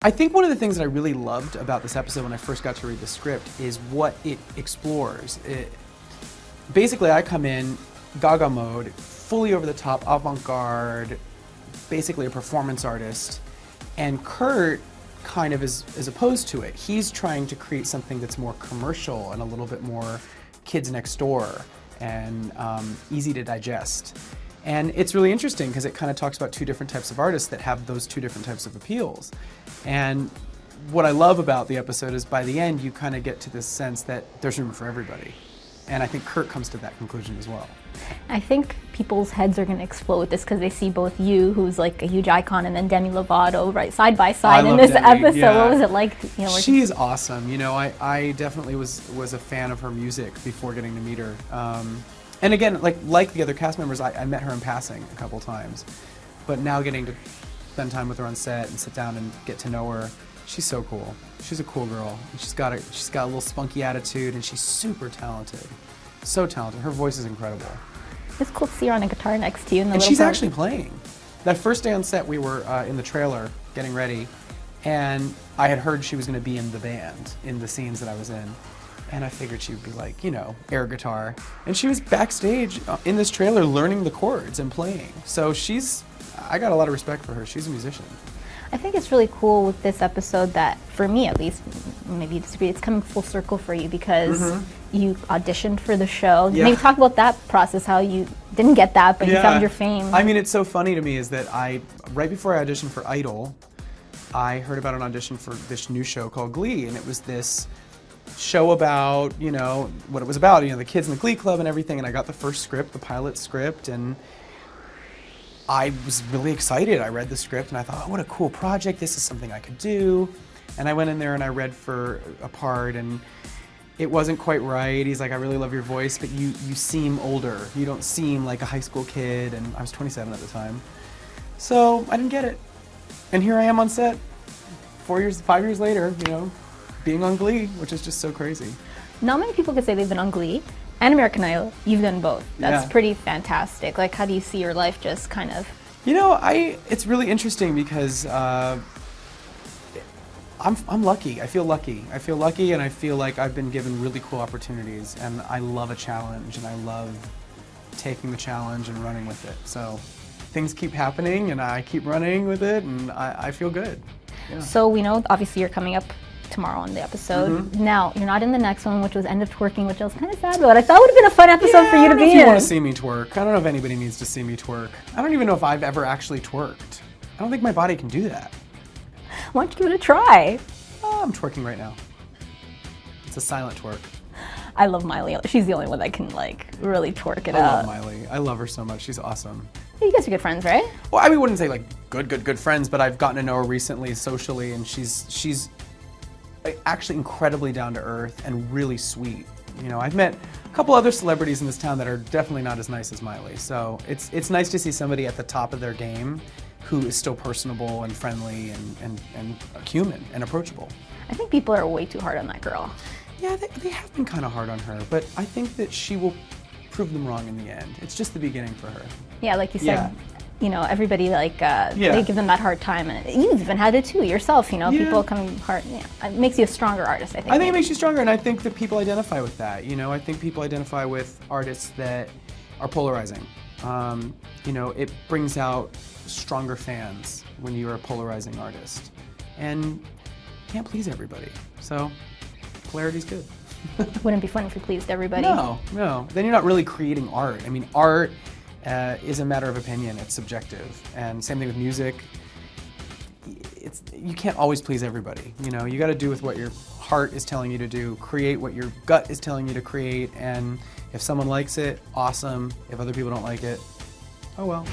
I think one of the things that I really loved about this episode when I first got to read the script is what it explores. Basically, I come in gaga mode, fully over the top, avant-garde, basically a performance artist, and Kurt kind of is opposed to it. He's trying to create something that's more commercial and a little bit more kids next door and easy to digest. And it's really interesting because it kind of talks about two different types of artists that have those two different types of appeals. And what I love about the episode is by the end you kind of get to this sense that there's room for everybody. And I think Kurt comes to that conclusion as well. I think people's heads are going to explode with this because they see both you, who's like a huge icon, and then Demi Lovato right side by side in this episode. Yeah. What was it like? She's awesome. You know, I definitely was a fan of her music before getting to meet her. And again, like the other cast members, I met her in passing a couple times. But now getting to spend time with her on set and sit down and get to know her, she's so cool. She's a cool girl. She's got a little spunky attitude, and she's super talented. So talented. Her voice is incredible. It's cool to see her on a guitar next to you. And she's actually playing. That first day on set, we were in the trailer getting ready, and I had heard she was going to be in the band in the scenes that I was in. And I figured she would be like, you know, air guitar. And she was backstage in this trailer learning the chords and playing. So I got a lot of respect for her. She's a musician. I think it's really cool with this episode that, for me at least, maybe you disagree, it's coming full circle for you because you auditioned for the show. Yeah. Maybe talk about that process, how you didn't get that, but you found your fame. I mean, it's so funny to me is that right before I auditioned for Idol, I heard about an audition for this new show called Glee, and it was this show about, you know, what it was about, you know, the kids in the Glee Club and everything, and I got the first script, the pilot script, and I was really excited. I read the script and I thought, oh, what a cool project, this is something I could do. And I went in there and I read for a part and it wasn't quite right. He's like, I really love your voice, but you seem older. You don't seem like a high school kid, and I was 27 at the time. So I didn't get it. And here I am on set, 5 years later, you know, being on Glee, which is just so crazy. Not many people could say they've been on Glee and American Idol. You've done both. That's pretty fantastic. Like, how do you see your life just kind of? You know, it's really interesting because I'm lucky. I feel lucky. And I feel like I've been given really cool opportunities, and I love a challenge, and I love taking the challenge and running with it. So things keep happening, and I keep running with it, and I feel good. Yeah. So we know, obviously, you're coming up tomorrow on the episode. Now, you're not in the next one, which was End of Twerking, which I was kind of sad about. I thought it would have been a fun episode for you to be in. If you want to see me twerk. I don't know if anybody needs to see me twerk. I don't even know if I've ever actually twerked. I don't think my body can do that. Why don't you give it a try? Oh, I'm twerking right now. It's a silent twerk. I love Miley. She's the only one that can, like, really twerk it out. I love Miley. I love her so much. She's awesome. You guys are good friends, right? Well, I wouldn't say, like, good friends, but I've gotten to know her recently socially, and she's actually incredibly down to earth and really sweet. You know, I've met a couple other celebrities in this town that are definitely not as nice as Miley. So it's nice to see somebody at the top of their game who is still personable and friendly and human and approachable. I think people are way too hard on that girl. Yeah, they have been kind of hard on her, but I think that she will prove them wrong in the end. It's just the beginning for her. Yeah, like you said, you know, everybody they give them that hard time, and you've even had it too yourself. You know, people coming hard. Yeah, it makes you a stronger artist. I think. It makes you stronger, and I think that people identify with that. You know, I think people identify with artists that are polarizing. You know, it brings out stronger fans when you're a polarizing artist, and you can't please everybody. So, polarity's good. Wouldn't it be fun if you pleased everybody? No. Then you're not really creating art. I mean, art is a matter of opinion. It's subjective, and same thing with music. You can't always please everybody. You know, you got to do with what your heart is telling you to do. Create what your gut is telling you to create, and if someone likes it, awesome. If other people don't like it, oh well.